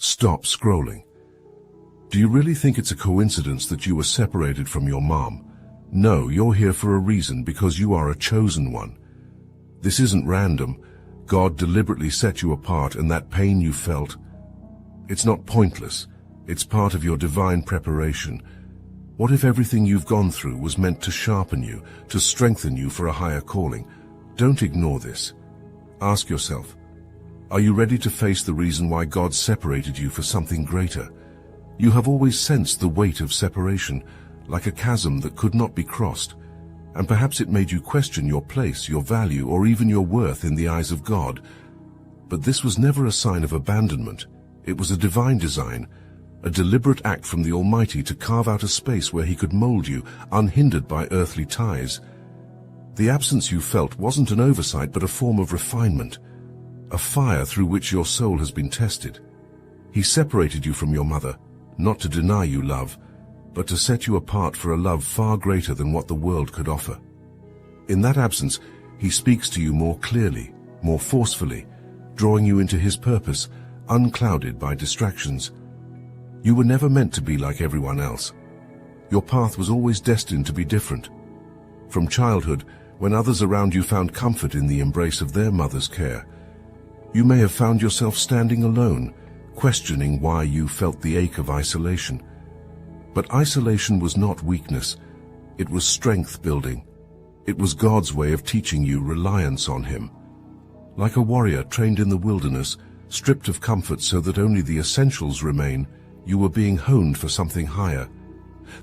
Stop scrolling. Do you really think it's a coincidence that you were separated from your mom? No, you're here for a reason, because you are a chosen one. This isn't random. God deliberately set you apart, and that pain you felt, it's not pointless. It's part of your divine preparation. What if everything you've gone through was meant to sharpen you, to strengthen you for a higher calling? Don't ignore this. Ask yourself, are you ready to face the reason why God separated you for something greater? You have always sensed the weight of separation, like a chasm that could not be crossed, and perhaps it made you question your place, your value, or even your worth in the eyes of God. But this was never a sign of abandonment. It was a divine design, a deliberate act from the Almighty to carve out a space where He could mold you, unhindered by earthly ties. The absence you felt wasn't an oversight, but a form of refinement, a fire through which your soul has been tested. He separated you from your mother, not to deny you love, but to set you apart for a love far greater than what the world could offer. In that absence, He speaks to you more clearly, more forcefully, drawing you into His purpose, unclouded by distractions. You were never meant to be like everyone else. Your path was always destined to be different. From childhood, when others around you found comfort in the embrace of their mother's care, you may have found yourself standing alone, questioning why you felt the ache of isolation. But isolation was not weakness. It was strength building. It was God's way of teaching you reliance on Him. Like a warrior trained in the wilderness, stripped of comfort so that only the essentials remain, you were being honed for something higher.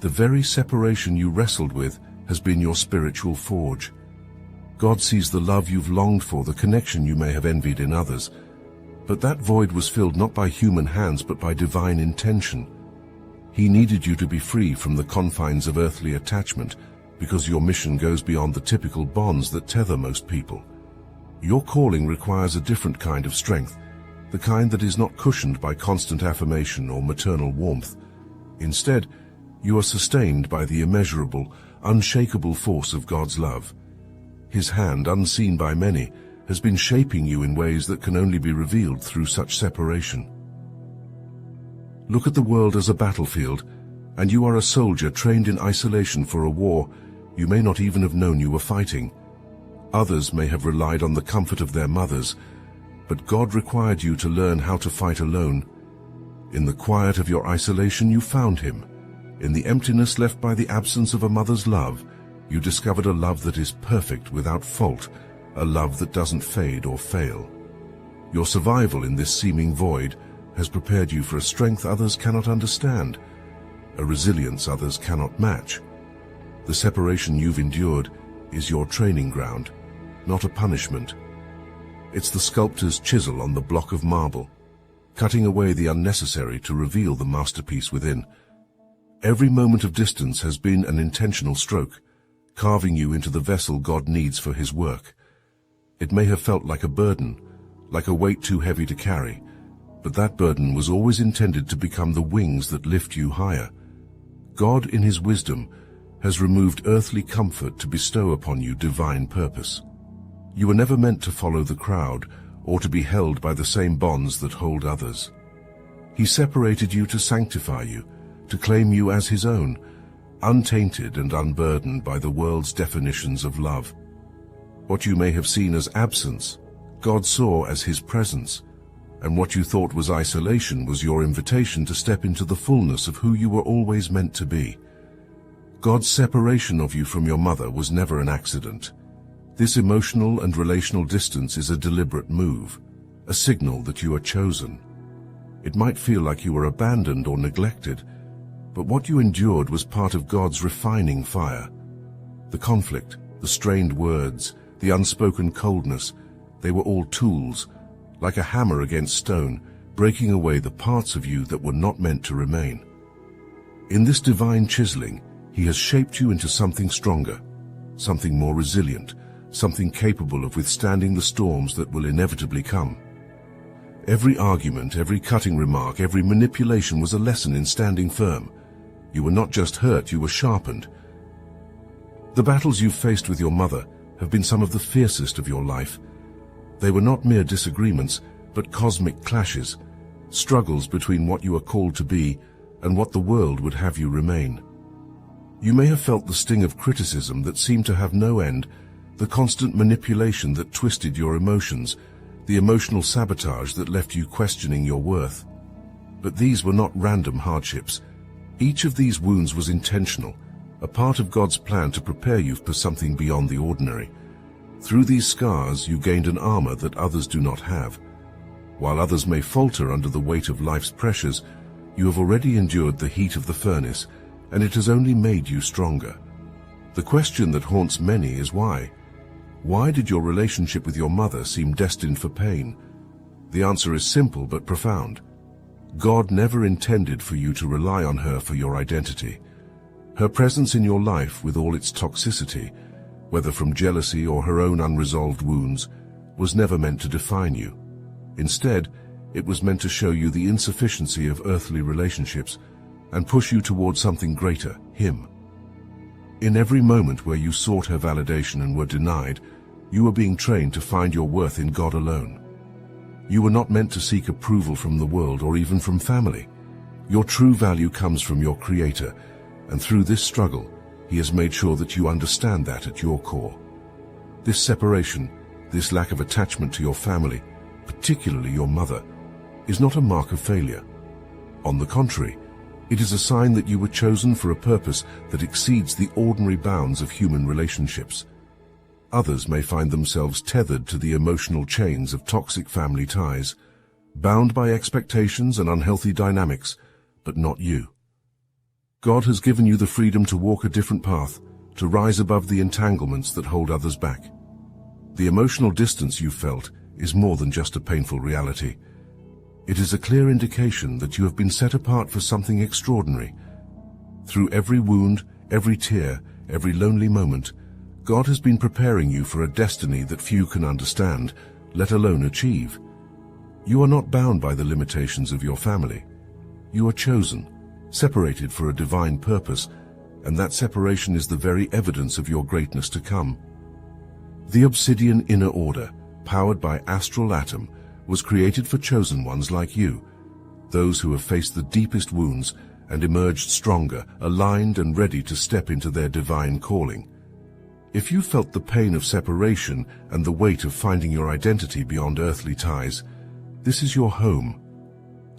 The very separation you wrestled with has been your spiritual forge. God sees the love you've longed for, the connection you may have envied in others. But that void was filled not by human hands, but by divine intention. He needed you to be free from the confines of earthly attachment, because your mission goes beyond the typical bonds that tether most people. Your calling requires a different kind of strength, the kind that is not cushioned by constant affirmation or maternal warmth. Instead, you are sustained by the immeasurable, unshakable force of God's love. His hand, unseen by many, has been shaping you in ways that can only be revealed through such separation. Look at the world as a battlefield, and you are a soldier trained in isolation for a war you may not even have known you were fighting. Others may have relied on the comfort of their mothers, but God required you to learn how to fight alone. In the quiet of your isolation, you found Him. In the emptiness left by the absence of a mother's love, you discovered a love that is perfect, without fault, a love that doesn't fade or fail. Your survival in this seeming void has prepared you for a strength others cannot understand, a resilience others cannot match. The separation you've endured is your training ground, not a punishment. It's the sculptor's chisel on the block of marble, cutting away the unnecessary to reveal the masterpiece within. Every moment of distance has been an intentional stroke, carving you into the vessel God needs for His work. It may have felt like a burden, like a weight too heavy to carry, but that burden was always intended to become the wings that lift you higher. God, in His wisdom, has removed earthly comfort to bestow upon you divine purpose. You were never meant to follow the crowd or to be held by the same bonds that hold others. He separated you to sanctify you, to claim you as His own, untainted and unburdened by the world's definitions of love. What you may have seen as absence, God saw as His presence, and what you thought was isolation was your invitation to step into the fullness of who you were always meant to be. God's separation of you from your mother was never an accident. This emotional and relational distance is a deliberate move, a signal that you are chosen. It might feel like you were abandoned or neglected, but what you endured was part of God's refining fire. The conflict, the strained words, the unspoken coldness, they were all tools, like a hammer against stone, breaking away the parts of you that were not meant to remain. In this divine chiseling, He has shaped you into something stronger, something more resilient, something capable of withstanding the storms that will inevitably come. Every argument, every cutting remark, every manipulation was a lesson in standing firm. You were not just hurt, you were sharpened. The battles you've faced with your mother have been some of the fiercest of your life. They were not mere disagreements, but cosmic clashes, struggles between what you are called to be and what the world would have you remain. You may have felt the sting of criticism that seemed to have no end, the constant manipulation that twisted your emotions, the emotional sabotage that left you questioning your worth. But these were not random hardships. Each of these wounds was intentional, a part of God's plan to prepare you for something beyond the ordinary. Through these scars, you gained an armor that others do not have. While others may falter under the weight of life's pressures, you have already endured the heat of the furnace, and it has only made you stronger. The question that haunts many is why? Why did your relationship with your mother seem destined for pain? The answer is simple but profound. God never intended for you to rely on her for your identity. Her presence in your life, with all its toxicity, whether from jealousy or her own unresolved wounds, was never meant to define you. Instead, it was meant to show you the insufficiency of earthly relationships and push you towards something greater, Him. In every moment where you sought her validation and were denied, you were being trained to find your worth in God alone. You were not meant to seek approval from the world or even from family. Your true value comes from your Creator, and through this struggle, He has made sure that you understand that at your core. This separation, this lack of attachment to your family, particularly your mother, is not a mark of failure. On the contrary, it is a sign that you were chosen for a purpose that exceeds the ordinary bounds of human relationships. Others may find themselves tethered to the emotional chains of toxic family ties, bound by expectations and unhealthy dynamics, but not you. God has given you the freedom to walk a different path, to rise above the entanglements that hold others back. The emotional distance you felt is more than just a painful reality. It is a clear indication that you have been set apart for something extraordinary. Through every wound, every tear, every lonely moment, God has been preparing you for a destiny that few can understand, let alone achieve. You are not bound by the limitations of your family. You are chosen, separated for a divine purpose, and that separation is the very evidence of your greatness to come. The Obsidian Inner Order, powered by Astral Atom, was created for chosen ones like you, those who have faced the deepest wounds and emerged stronger, aligned and ready to step into their divine calling. If you felt the pain of separation and the weight of finding your identity beyond earthly ties, this is your home.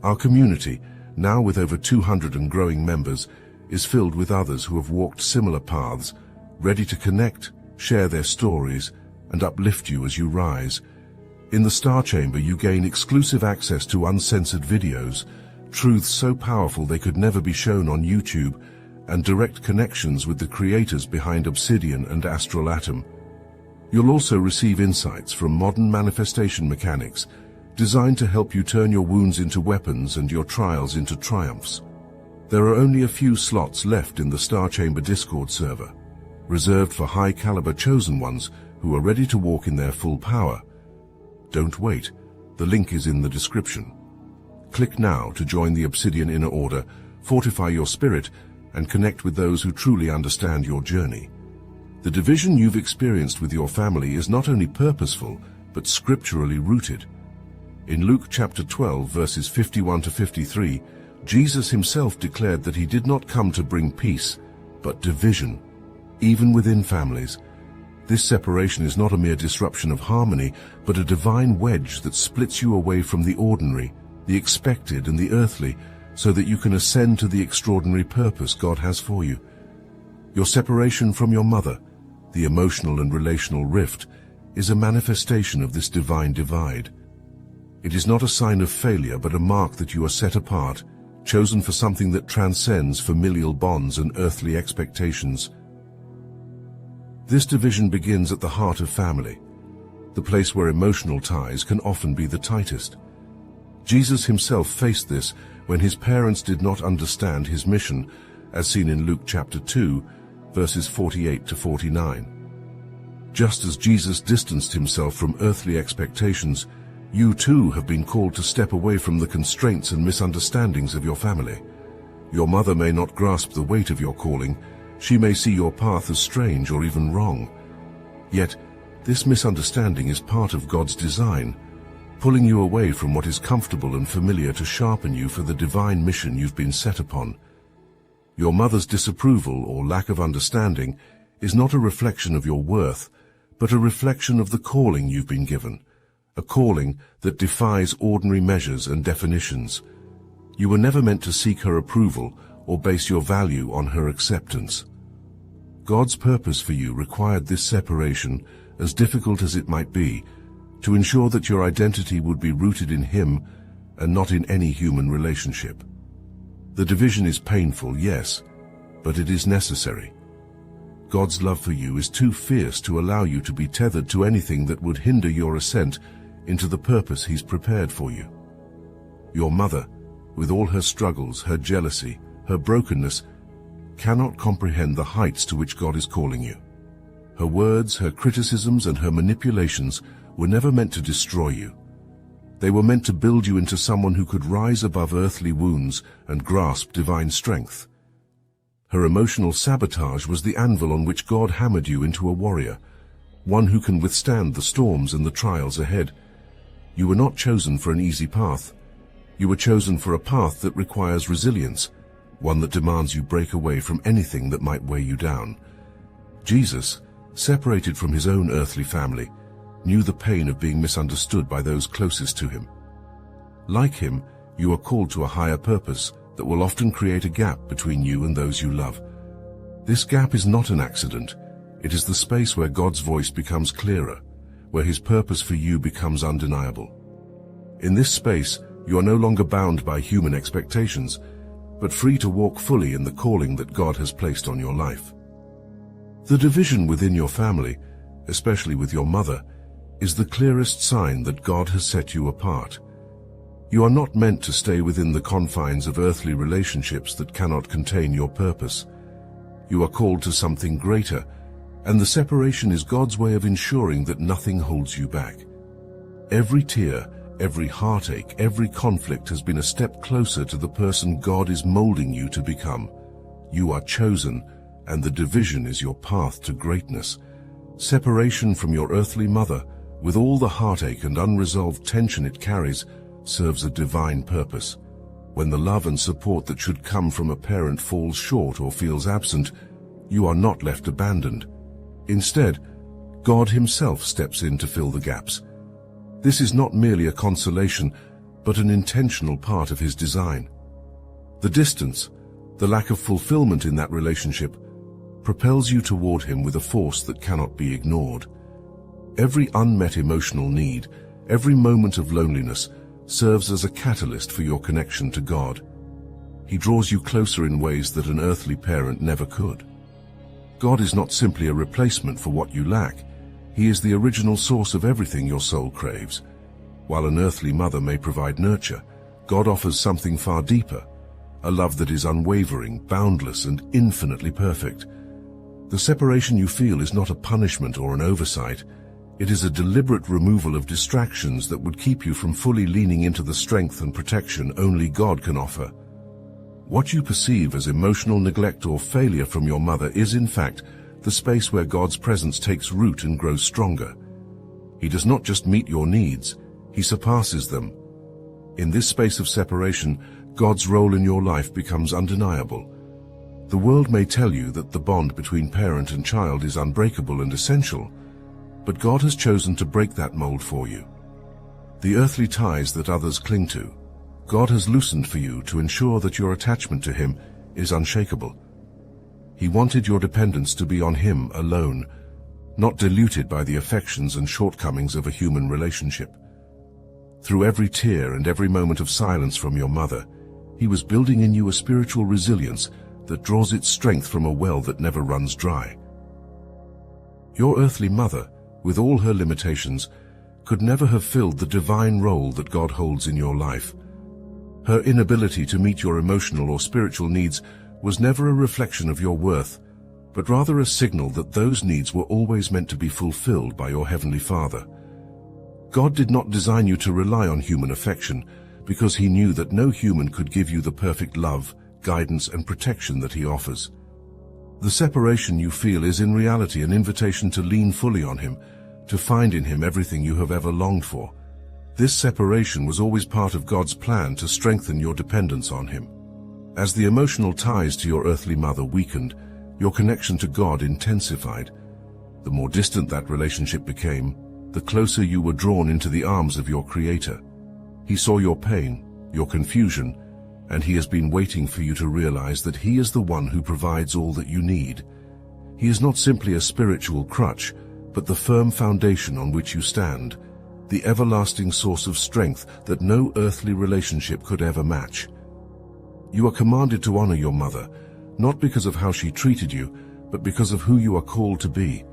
Our community, now with over 200 and growing members, is filled with others who have walked similar paths, ready to connect, share their stories, and uplift you as you rise. In the Star Chamber, you gain exclusive access to uncensored videos, truths so powerful they could never be shown on YouTube, and direct connections with the creators behind Obsidian and Astral Atom. You'll also receive insights from modern manifestation mechanics, designed to help you turn your wounds into weapons and your trials into triumphs. There are only a few slots left in the Star Chamber Discord server, reserved for high-caliber chosen ones who are ready to walk in their full power. Don't wait. The link is in the description. Click now to join the Obsidian Inner Order, fortify your spirit, and connect with those who truly understand your journey. The division you've experienced with your family is not only purposeful, but scripturally rooted. In Luke chapter 12, verses 51 to 53, Jesus himself declared that he did not come to bring peace, but division, even within families. This separation is not a mere disruption of harmony, but a divine wedge that splits you away from the ordinary, the expected, and the earthly, so that you can ascend to the extraordinary purpose God has for you. Your separation from your mother, the emotional and relational rift, is a manifestation of this divine divide. It is not a sign of failure, but a mark that you are set apart, chosen for something that transcends familial bonds and earthly expectations. This division begins at the heart of family, the place where emotional ties can often be the tightest. Jesus himself faced this when his parents did not understand his mission, as seen in Luke chapter 2, verses 48 to 49. Just as Jesus distanced himself from earthly expectations, you too have been called to step away from the constraints and misunderstandings of your family. Your mother may not grasp the weight of your calling. She may see your path as strange or even wrong. Yet, this misunderstanding is part of God's design. pulling you away from what is comfortable and familiar to sharpen you for the divine mission you've been set upon. Your mother's disapproval or lack of understanding is not a reflection of your worth, but a reflection of the calling you've been given, a calling that defies ordinary measures and definitions. You were never meant to seek her approval or base your value on her acceptance. God's purpose for you required this separation, as difficult as it might be, to ensure that your identity would be rooted in Him and not in any human relationship. The division is painful, yes, but it is necessary. God's love for you is too fierce to allow you to be tethered to anything that would hinder your ascent into the purpose He's prepared for you. Your mother, with all her struggles, her jealousy, her brokenness, cannot comprehend the heights to which God is calling you. Her words, her criticisms, and her manipulations were never meant to destroy you. They were meant to build you into someone who could rise above earthly wounds and grasp divine strength. Her emotional sabotage was the anvil on which God hammered you into a warrior, one who can withstand the storms and the trials ahead. You were not chosen for an easy path. You were chosen for a path that requires resilience, one that demands you break away from anything that might weigh you down. Jesus, separated from His own earthly family, knew the pain of being misunderstood by those closest to Him. Like Him, you are called to a higher purpose that will often create a gap between you and those you love. This gap is not an accident. It is the space where God's voice becomes clearer, where His purpose for you becomes undeniable. In this space, you are no longer bound by human expectations, but free to walk fully in the calling that God has placed on your life. The division within your family, especially with your mother, is the clearest sign that God has set you apart. You are not meant to stay within the confines of earthly relationships that cannot contain your purpose. You are called to something greater, and the separation is God's way of ensuring that nothing holds you back. Every tear, every heartache, every conflict has been a step closer to the person God is molding you to become. You are chosen, and the division is your path to greatness. Separation from your earthly mother, with all the heartache and unresolved tension it carries, serves a divine purpose. When the love and support that should come from a parent falls short or feels absent, you are not left abandoned. Instead, God Himself steps in to fill the gaps. This is not merely a consolation, but an intentional part of His design. The distance, the lack of fulfillment in that relationship, propels you toward Him with a force that cannot be ignored. Every unmet emotional need, every moment of loneliness, serves as a catalyst for your connection to God. He draws you closer in ways that an earthly parent never could. God is not simply a replacement for what you lack. He is the original source of everything your soul craves. While an earthly mother may provide nurture, God offers something far deeper, a love that is unwavering, boundless, and infinitely perfect. The separation you feel is not a punishment or an oversight. It is a deliberate removal of distractions that would keep you from fully leaning into the strength and protection only God can offer. What you perceive as emotional neglect or failure from your mother is, in fact, the space where God's presence takes root and grows stronger. He does not just meet your needs, He surpasses them. In this space of separation, God's role in your life becomes undeniable. The world may tell you that the bond between parent and child is unbreakable and essential, but God has chosen to break that mold for you. The earthly ties that others cling to, God has loosened for you to ensure that your attachment to Him is unshakable. He wanted your dependence to be on Him alone, not diluted by the affections and shortcomings of a human relationship. Through every tear and every moment of silence from your mother, He was building in you a spiritual resilience that draws its strength from a well that never runs dry. Your earthly mother, with all her limitations, could never have filled the divine role that God holds in your life. Her inability to meet your emotional or spiritual needs was never a reflection of your worth, but rather a signal that those needs were always meant to be fulfilled by your Heavenly Father. God did not design you to rely on human affection, because He knew that no human could give you the perfect love, guidance, and protection that He offers. The separation you feel is in reality an invitation to lean fully on Him, to find in Him everything you have ever longed for. This separation was always part of God's plan to strengthen your dependence on Him. As the emotional ties to your earthly mother weakened, your connection to God intensified. The more distant that relationship became, the closer you were drawn into the arms of your Creator. He saw your pain, your confusion, and He has been waiting for you to realize that He is the one who provides all that you need. He is not simply a spiritual crutch, but the firm foundation on which you stand, the everlasting source of strength that no earthly relationship could ever match. You are commanded to honor your mother, not because of how she treated you, but because of who you are called to be.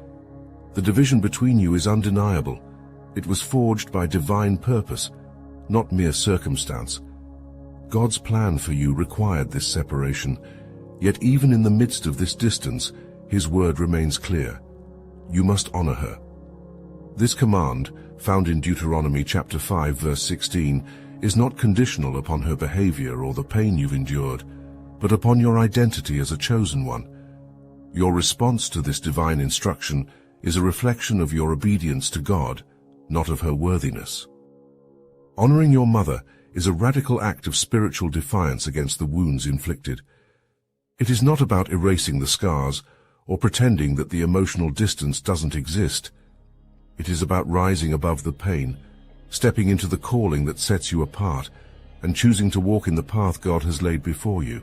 The division between you is undeniable. It was forged by divine purpose, not mere circumstance. God's plan for you required this separation, yet even in the midst of this distance, His word remains clear. You must honor her. This command, found in Deuteronomy chapter 5 verse 16, is not conditional upon her behavior or the pain you've endured, but upon your identity as a chosen one. Your response to this divine instruction is a reflection of your obedience to God, not of her worthiness. Honoring your mother is a radical act of spiritual defiance against the wounds inflicted. It is not about erasing the scars or pretending that the emotional distance doesn't exist. It is about rising above the pain, stepping into the calling that sets you apart, and choosing to walk in the path God has laid before you.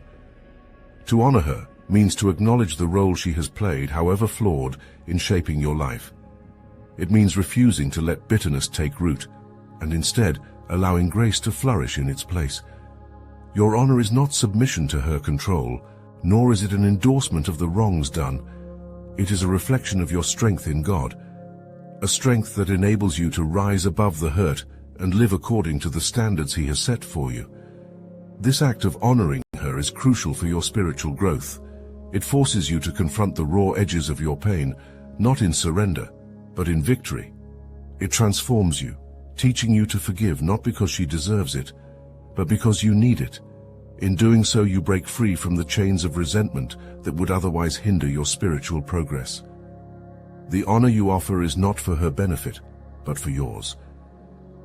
To honor her means to acknowledge the role she has played, however flawed, in shaping your life. It means refusing to let bitterness take root, and instead allowing grace to flourish in its place. Your honor is not submission to her control, nor is it an endorsement of the wrongs done. It is a reflection of your strength in God, a strength that enables you to rise above the hurt and live according to the standards He has set for you. This act of honoring her is crucial for your spiritual growth. It forces you to confront the raw edges of your pain, not in surrender, but in victory. It transforms you, teaching you to forgive not because she deserves it, but because you need it. In doing so, you break free from the chains of resentment that would otherwise hinder your spiritual progress. The honor you offer is not for her benefit, but for yours.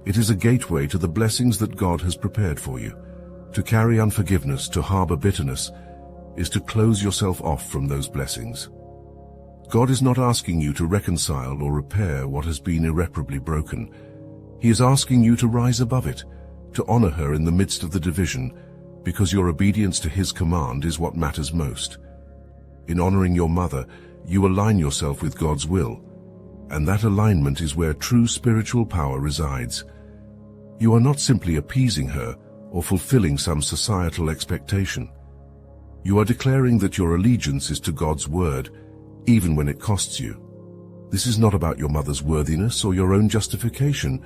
It is a gateway to the blessings that God has prepared for you. To carry unforgiveness, to harbor bitterness, is to close yourself off from those blessings. God is not asking you to reconcile or repair what has been irreparably broken. He is asking you to rise above it, to honor her in the midst of the division, because your obedience to His command is what matters most. In honoring your mother, you align yourself with God's will, and that alignment is where true spiritual power resides. You are not simply appeasing her or fulfilling some societal expectation. You are declaring that your allegiance is to God's word, even when it costs you. This is not about your mother's worthiness or your own justification.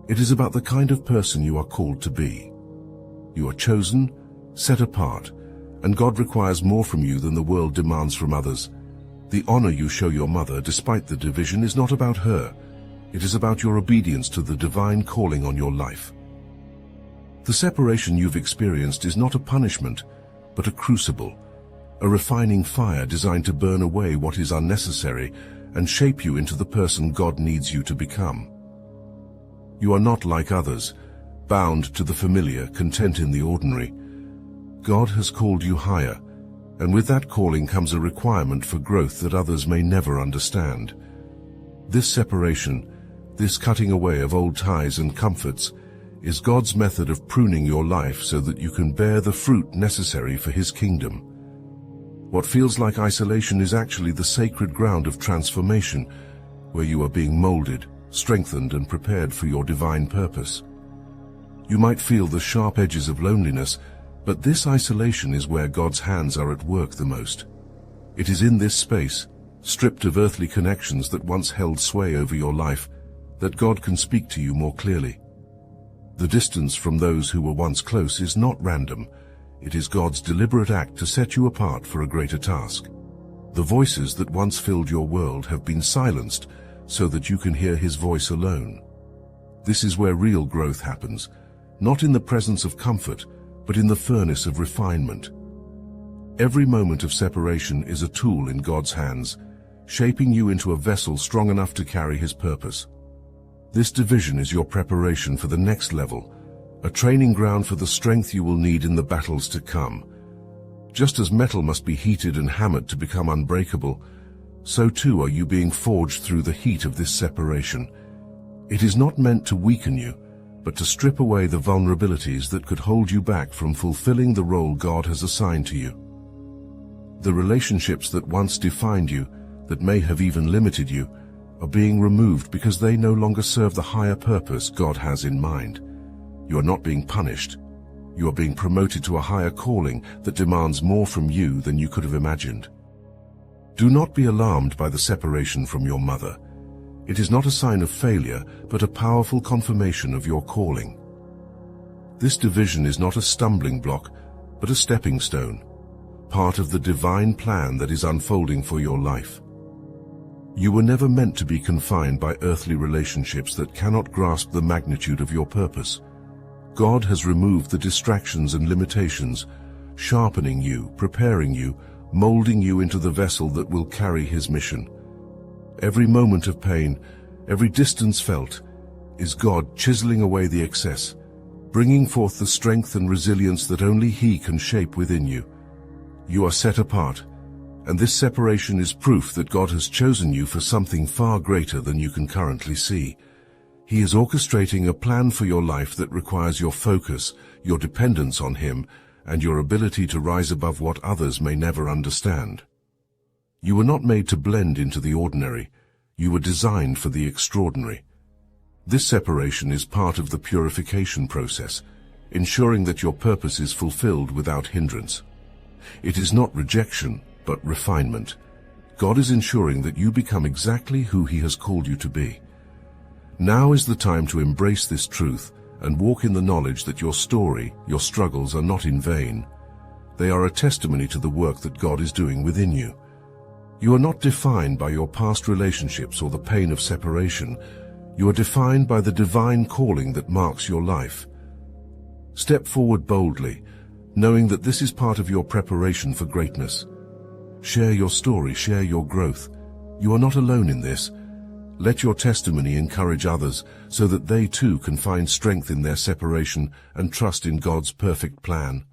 It is about the kind of person you are called to be. You are chosen, set apart, and God requires more from you than the world demands from others. The honor you show your mother, despite the division, is not about her. It is about your obedience to the divine calling on your life. The separation you've experienced is not a punishment, but a crucible, a refining fire designed to burn away what is unnecessary and shape you into the person God needs you to become. You are not like others, bound to the familiar, content in the ordinary. God has called you higher, and with that calling comes a requirement for growth that others may never understand. This separation, this cutting away of old ties and comforts, is God's method of pruning your life so that you can bear the fruit necessary for His kingdom. What feels like isolation is actually the sacred ground of transformation, where you are being molded, strengthened, and prepared for your divine purpose. You might feel the sharp edges of loneliness, but this isolation is where God's hands are at work the most. It is in this space, stripped of earthly connections that once held sway over your life, that God can speak to you more clearly. The distance from those who were once close is not random. It is God's deliberate act to set you apart for a greater task. The voices that once filled your world have been silenced so that you can hear His voice alone. This is where real growth happens, not in the presence of comfort, but in the furnace of refinement. Every moment of separation is a tool in God's hands, shaping you into a vessel strong enough to carry His purpose. This division is your preparation for the next level, a training ground for the strength you will need in the battles to come. Just as metal must be heated and hammered to become unbreakable, so too are you being forged through the heat of this separation. It is not meant to weaken you, but to strip away the vulnerabilities that could hold you back from fulfilling the role God has assigned to you. The relationships that once defined you, that may have even limited you, are being removed because they no longer serve the higher purpose God has in mind. You are not being punished. You are being promoted to a higher calling that demands more from you than you could have imagined. Do not be alarmed by the separation from your mother. It is not a sign of failure, but a powerful confirmation of your calling. This division is not a stumbling block, but a stepping stone, part of the divine plan that is unfolding for your life. You were never meant to be confined by earthly relationships that cannot grasp the magnitude of your purpose. God has removed the distractions and limitations, sharpening you, preparing you, molding you into the vessel that will carry His mission. Every moment of pain, every distance felt, is God chiseling away the excess, bringing forth the strength and resilience that only He can shape within you. You are set apart, and this separation is proof that God has chosen you for something far greater than you can currently see. He is orchestrating a plan for your life that requires your focus, your dependence on Him, and your ability to rise above what others may never understand. You were not made to blend into the ordinary. You were designed for the extraordinary. This separation is part of the purification process, ensuring that your purpose is fulfilled without hindrance. It is not rejection, but refinement. God is ensuring that you become exactly who He has called you to be. Now is the time to embrace this truth and walk in the knowledge that your story, your struggles are not in vain. They are a testimony to the work that God is doing within you. You are not defined by your past relationships or the pain of separation. You are defined by the divine calling that marks your life. Step forward boldly, knowing that this is part of your preparation for greatness. Share your story, share your growth. You are not alone in this. Let your testimony encourage others so that they too can find strength in their separation and trust in God's perfect plan.